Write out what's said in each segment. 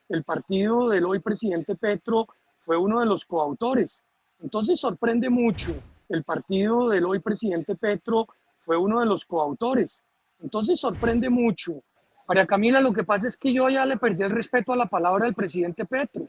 el partido del hoy presidente Petro fue uno de los coautores. Entonces sorprende mucho, el partido del hoy presidente Petro fue uno de los coautores. Entonces sorprende mucho. María Camila, lo que pasa es que yo ya le perdí el respeto a la palabra del presidente Petro.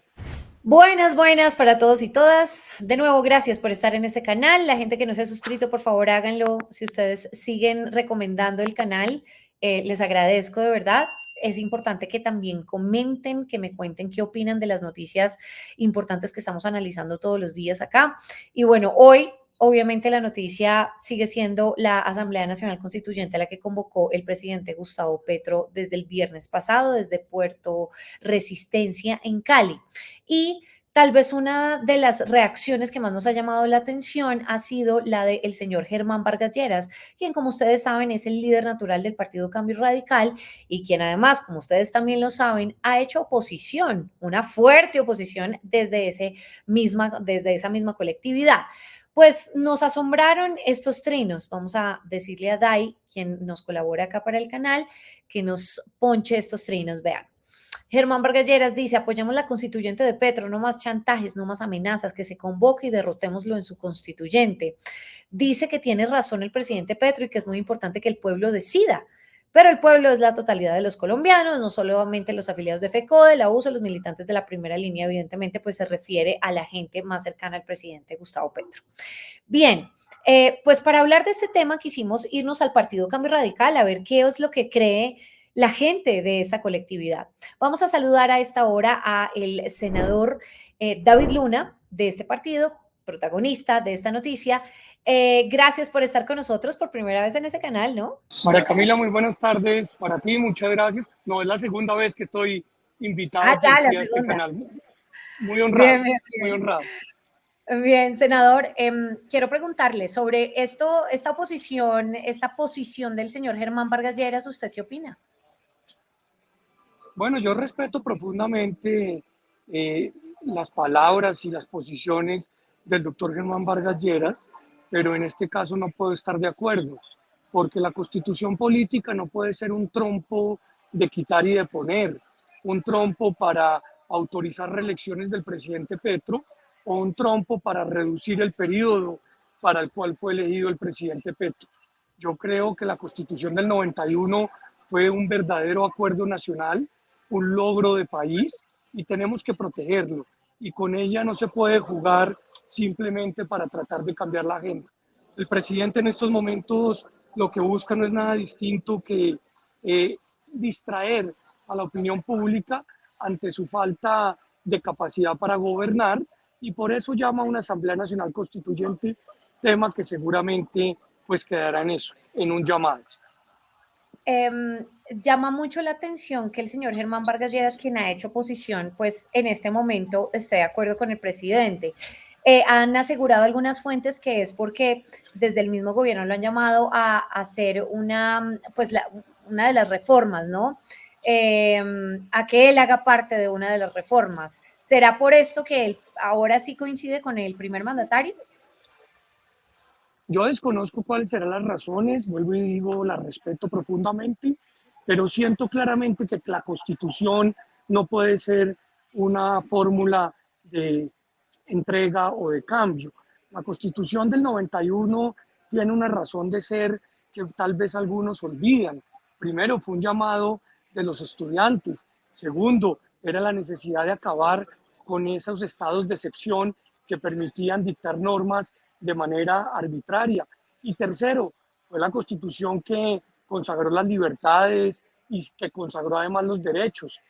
Buenas, buenas para todos y todas. De nuevo, gracias por estar en este canal. La gente que no se ha suscrito, por favor, háganlo. Si ustedes siguen recomendando el canal, les agradezco de verdad. Es importante que también comenten, que me cuenten qué opinan de las noticias importantes que estamos analizando todos los días acá. Y bueno, hoy obviamente la noticia sigue siendo la Asamblea Nacional Constituyente a la que convocó el presidente Gustavo Petro desde el viernes pasado, desde Puerto Resistencia en Cali. Y tal vez una de las reacciones que más nos ha llamado la atención ha sido la del señor Germán Vargas Lleras, quien, como ustedes saben, es el líder natural del Partido Cambio Radical y quien además, como ustedes también lo saben, ha hecho oposición, una fuerte oposición desde esa misma colectividad. Pues nos asombraron estos trinos. Vamos a decirle a Dai, quien nos colabora acá para el canal, que nos ponche estos trinos. Vean. Germán Vargas Lleras dice, apoyamos la constituyente de Petro, no más chantajes, no más amenazas, que se convoque y derrotémoslo en su constituyente. Dice que tiene razón el presidente Petro y que es muy importante que el pueblo decida. Pero el pueblo es la totalidad de los colombianos, no solamente los afiliados de FECODE, la USO, los militantes de la primera línea, evidentemente, pues se refiere a la gente más cercana al presidente Gustavo Petro. Bien, pues para hablar de este tema quisimos irnos al Partido Cambio Radical a ver qué es lo que cree la gente de esta colectividad. Vamos a saludar a esta hora a el senador David Luna de este partido, protagonista de esta noticia. Gracias por estar con nosotros por primera vez en este canal, ¿no? María Camila, muy buenas tardes para ti, muchas gracias. No es la segunda vez que estoy invitado Ah, por ya, la ti a este segunda. canal. Muy honrado, Bien, bien, muy bien. honrado. Bien, senador, quiero preguntarle sobre esta oposición, esta posición del señor Germán Vargas Lleras, ¿usted qué opina? Bueno, yo respeto profundamente las palabras y las posiciones del doctor Germán Vargas Lleras, pero en este caso no puedo estar de acuerdo, porque la constitución política no puede ser un trompo de quitar y de poner, un trompo para autorizar reelecciones del presidente Petro o un trompo para reducir el periodo para el cual fue elegido el presidente Petro. Yo creo que la constitución del 91 fue un verdadero acuerdo nacional, un logro de país y tenemos que protegerlo. Y con ella no se puede jugar simplemente para tratar de cambiar la agenda. El presidente en estos momentos lo que busca no es nada distinto que distraer a la opinión pública ante su falta de capacidad para gobernar y por eso llama a una Asamblea Nacional Constituyente, tema que seguramente pues quedará en eso, en un llamado. Llama mucho la atención que el señor Germán Vargas Lleras, quien ha hecho oposición, pues en este momento esté de acuerdo con el presidente. Han asegurado algunas fuentes que es porque desde el mismo gobierno lo han llamado a hacer una de las reformas, ¿no? A que él haga parte de una de las reformas. ¿Será por esto que él ahora sí coincide con el primer mandatario? Yo desconozco cuáles serán las razones, vuelvo y digo, las respeto profundamente, pero siento claramente que la Constitución no puede ser una fórmula de entrega o de cambio. La Constitución del 91 tiene una razón de ser que tal vez algunos olvidan. Primero, fue un llamado de los estudiantes. Segundo, era la necesidad de acabar con esos estados de excepción que permitían dictar normas de manera arbitraria. Y tercero, fue la Constitución que consagró las libertades y que consagró además los derechos.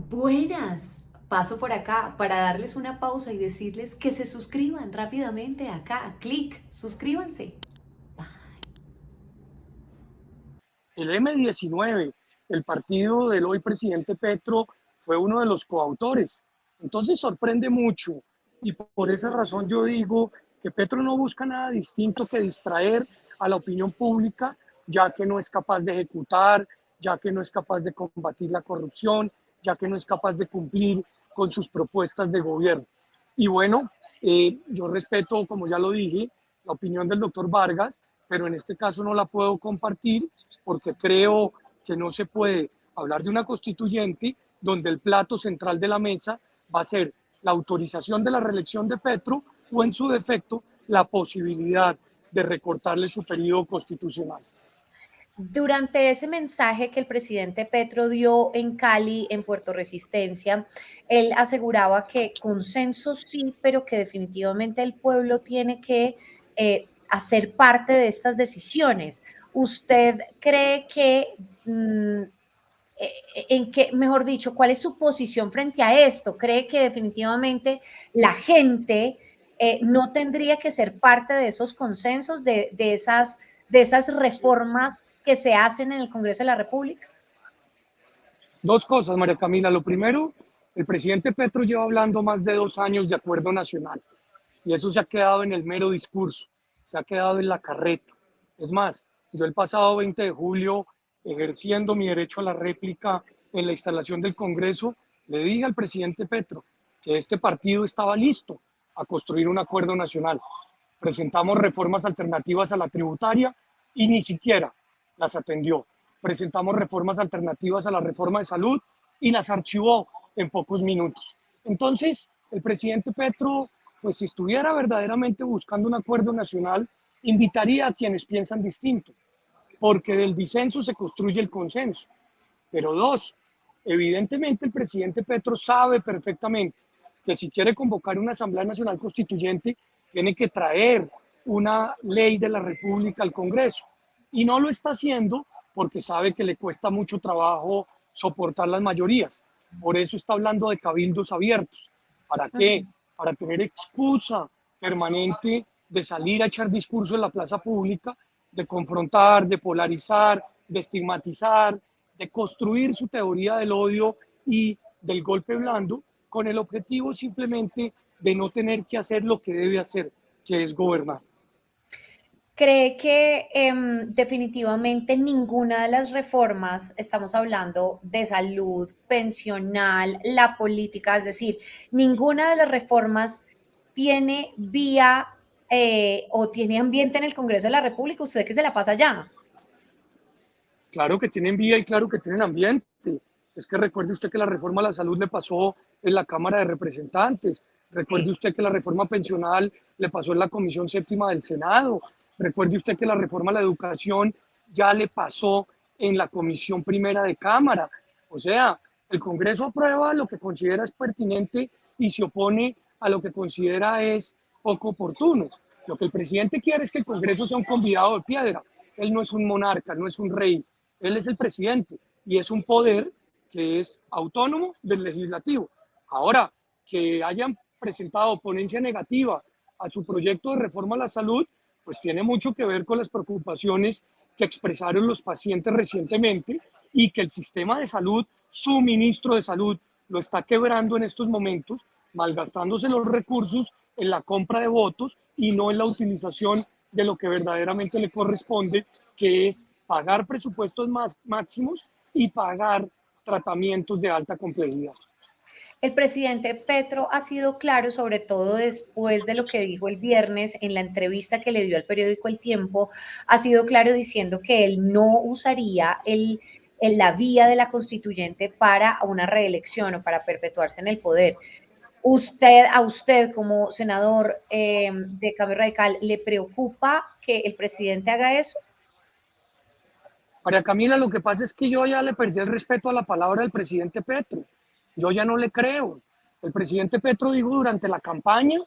Buenas. Paso por acá para darles una pausa y decirles que se suscriban rápidamente acá. Clic, suscríbanse. El M19, el partido del hoy presidente Petro, fue uno de los coautores. Entonces sorprende mucho y por esa razón yo digo que Petro no busca nada distinto que distraer a la opinión pública, ya que no es capaz de ejecutar, ya que no es capaz de combatir la corrupción, ya que no es capaz de cumplir con sus propuestas de gobierno. Y bueno, yo respeto, como ya lo dije, la opinión del doctor Vargas, pero en este caso no la puedo compartir porque creo que no se puede hablar de una constituyente donde el plato central de la mesa va a ser la autorización de la reelección de Petro o, en su defecto, la posibilidad de recortarle su periodo constitucional. Durante ese mensaje que el presidente Petro dio en Cali, en Puerto Resistencia, él aseguraba que consenso sí, pero que definitivamente el pueblo tiene que hacer parte de estas decisiones. ¿Usted cree que, en qué, mejor dicho, cuál es su posición frente a esto? ¿Cree que definitivamente la gente no tendría que ser parte de esos consensos, de esas reformas que se hacen en el Congreso de la República? Dos cosas, María Camila. Lo primero, el presidente Petro lleva hablando más de 2 años de acuerdo nacional y eso se ha quedado en el mero discurso, se ha quedado en la carreta. Es más, yo el pasado 20 de julio, ejerciendo mi derecho a la réplica en la instalación del Congreso, le dije al presidente Petro que este partido estaba listo a construir un acuerdo nacional. Presentamos reformas alternativas a la tributaria y ni siquiera las atendió. Presentamos reformas alternativas a la reforma de salud y las archivó en pocos minutos. Entonces, el presidente Petro, pues si estuviera verdaderamente buscando un acuerdo nacional, invitaría a quienes piensan distinto, porque del disenso se construye el consenso. Pero dos, evidentemente el presidente Petro sabe perfectamente que si quiere convocar una Asamblea Nacional Constituyente, tiene que traer una ley de la República al Congreso. Y no lo está haciendo porque sabe que le cuesta mucho trabajo soportar las mayorías. Por eso está hablando de cabildos abiertos. ¿Para qué? Para tener excusa permanente de salir a echar discurso en la plaza pública, de confrontar, de polarizar, de estigmatizar, de construir su teoría del odio y del golpe blando con el objetivo simplemente de no tener que hacer lo que debe hacer, que es gobernar. ¿Cree que definitivamente ninguna de las reformas, estamos hablando de salud, pensional, la política, es decir, ninguna de las reformas tiene vía o tiene ambiente en el Congreso de la República? ¿Usted que se la pasa allá? Claro que tienen vía y claro que tienen ambiente. Es que recuerde usted que la reforma a la salud le pasó en la Cámara de Representantes. Recuerde Sí. usted que la reforma pensional le pasó en la Comisión Séptima del Senado. Recuerde usted que la reforma a la educación ya le pasó en la Comisión Primera de Cámara. O sea, el Congreso aprueba lo que considera es pertinente y se opone a lo que considera es poco oportuno. Lo que el presidente quiere es que el Congreso sea un convidado de piedra. Él no es un monarca, no es un rey. Él es el presidente y es un poder que es autónomo del legislativo. Ahora, que hayan presentado ponencia negativa a su proyecto de reforma a la salud, pues tiene mucho que ver con las preocupaciones que expresaron los pacientes recientemente y que el sistema de salud, su ministro de salud, lo está quebrando en estos momentos, malgastándose los recursos en la compra de votos y no en la utilización de lo que verdaderamente le corresponde, que es pagar presupuestos máximos y pagar tratamientos de alta complejidad. El presidente Petro ha sido claro, sobre todo después de lo que dijo el viernes en la entrevista que le dio al periódico El Tiempo, ha sido claro diciendo que él no usaría la vía de la constituyente para una reelección o para perpetuarse en el poder. A usted como senador de Cambio Radical, ¿le preocupa que el presidente haga eso? María Camila, lo que pasa es que yo ya le perdí el respeto a la palabra del presidente Petro. Yo ya no le creo. El presidente Petro dijo durante la campaña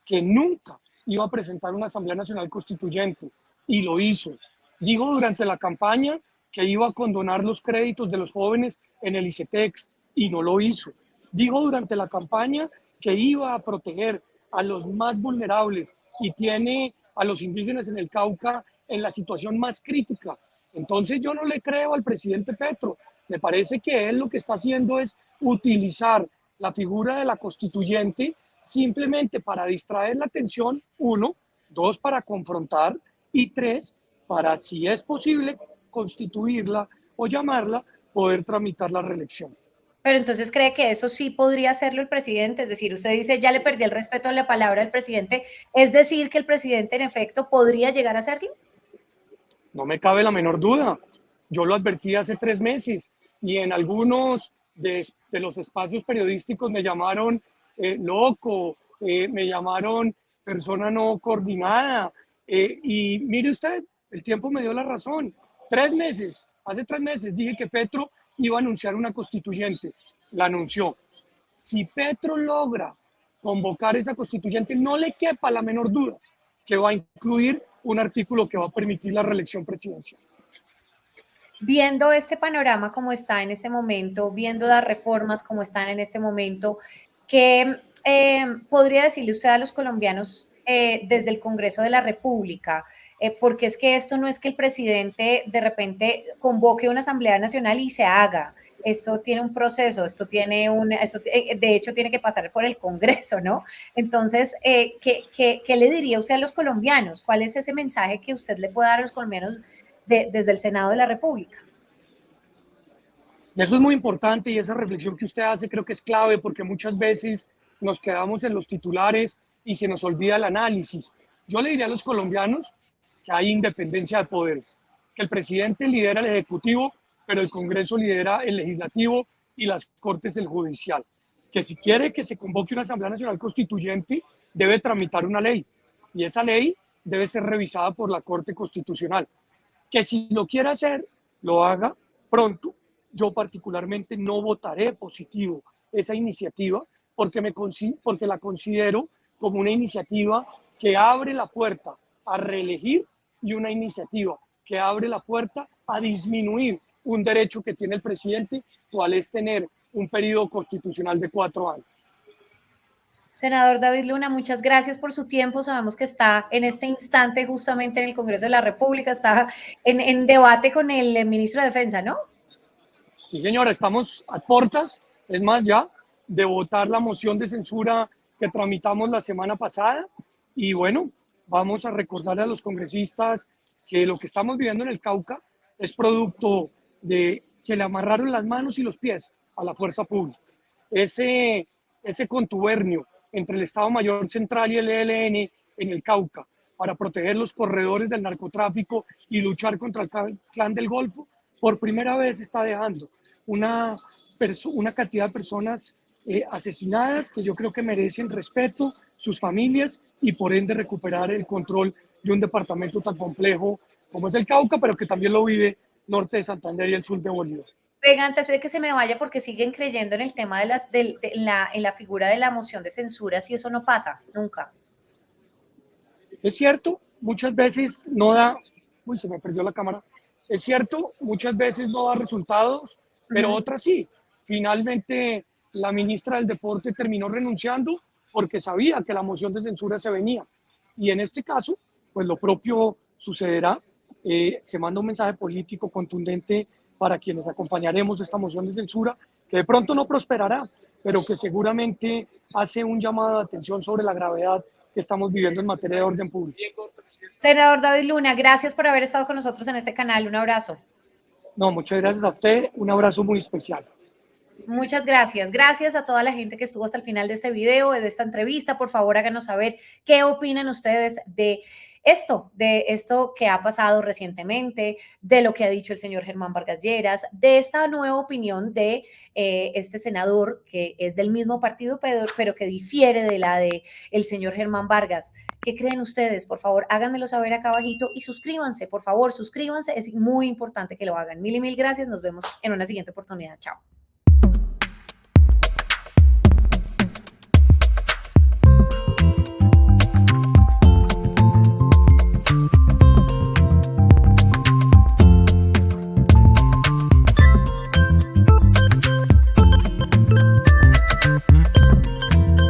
que nunca iba a presentar una Asamblea Nacional Constituyente y lo hizo. Dijo durante la campaña que iba a condonar los créditos de los jóvenes en el ICETEX y no lo hizo. Dijo durante la campaña que iba a proteger a los más vulnerables y tiene a los indígenas en el Cauca en la situación más crítica. Entonces yo no le creo al presidente Petro. Me parece que él lo que está haciendo es utilizar la figura de la constituyente simplemente para distraer la atención, uno, dos, para confrontar y tres, para, si es posible, constituirla o llamarla, poder tramitar la reelección. Pero entonces cree que eso sí podría hacerlo el presidente, es decir, usted dice, ya le perdí el respeto a la palabra del presidente, es decir, que el presidente en efecto podría llegar a hacerlo. No me cabe la menor duda. Yo lo advertí hace 3 meses y en algunos de los espacios periodísticos me llamaron loco, me llamaron persona no coordinada, y mire usted, el tiempo me dio la razón. Hace 3 meses dije que Petro iba a anunciar una constituyente, la anunció. Si Petro logra convocar esa constituyente, no le quepa la menor duda que va a incluir un artículo que va a permitir la reelección presidencial. Viendo este panorama como está en este momento, viendo las reformas como están en este momento, ¿qué podría decirle usted a los colombianos desde el Congreso de la República? Porque es que esto no es que el presidente de repente convoque una Asamblea Nacional y se haga. Esto tiene un proceso, de hecho tiene que pasar por el Congreso, ¿no? Entonces, ¿qué le diría usted a los colombianos? ¿Cuál es ese mensaje que usted le puede dar a los colombianos desde el Senado de la República? Eso es muy importante, y esa reflexión que usted hace creo que es clave, porque muchas veces nos quedamos en los titulares y se nos olvida el análisis. Yo le diría a los colombianos que hay independencia de poderes, que el presidente lidera el Ejecutivo, pero el Congreso lidera el Legislativo y las Cortes el Judicial. Que si quiere que se convoque una Asamblea Nacional Constituyente, debe tramitar una ley, y esa ley debe ser revisada por la Corte Constitucional. Que si lo quiere hacer, lo haga pronto. Yo particularmente no votaré positivo esa iniciativa porque la considero como una iniciativa que abre la puerta a reelegir y una iniciativa que abre la puerta a disminuir un derecho que tiene el presidente, cual es tener un periodo constitucional de 4 años. Senador David Luna, muchas gracias por su tiempo. Sabemos que está en este instante justamente en el Congreso de la República, está en debate con el ministro de Defensa, ¿no? Sí, señora, estamos a puertas, es más ya, de votar la moción de censura que tramitamos la semana pasada. Y bueno, vamos a recordarle a los congresistas que lo que estamos viviendo en el Cauca es producto de que le amarraron las manos y los pies a la fuerza pública. Ese contubernio entre el Estado Mayor Central y el ELN en el Cauca para proteger los corredores del narcotráfico y luchar contra el Clan del Golfo, por primera vez está dejando una cantidad de personas asesinadas que yo creo que merecen respeto, sus familias, y por ende recuperar el control de un departamento tan complejo como es el Cauca, pero que también lo vive norte de Santander y el sur de Bolívar. Venga, antes de que se me vaya, porque siguen creyendo en el tema en la figura de la moción de censura, si eso no pasa, nunca. Es cierto, muchas veces no da, uy, se me perdió la cámara, es cierto, muchas veces no da resultados, pero otras sí. Finalmente, la ministra del Deporte terminó renunciando porque sabía que la moción de censura se venía. Y en este caso, pues lo propio sucederá. Se manda un mensaje político contundente para quienes acompañaremos esta moción de censura, que de pronto no prosperará, pero que seguramente hace un llamado de atención sobre la gravedad que estamos viviendo en materia de orden público. Senador David Luna, gracias por haber estado con nosotros en este canal. Un abrazo. No, muchas gracias a usted. Un abrazo muy especial. Muchas gracias. Gracias a toda la gente que estuvo hasta el final de este video, de esta entrevista. Por favor, háganos saber qué opinan ustedes de esto que ha pasado recientemente, de lo que ha dicho el señor Germán Vargas Lleras, de esta nueva opinión de este senador que es del mismo partido, pero que difiere de la de el señor Germán Vargas. ¿Qué creen ustedes? Por favor, háganmelo saber acá abajito y suscríbanse, por favor, suscríbanse. Es muy importante que lo hagan. Mil y mil gracias. Nos vemos en una siguiente oportunidad. Chao.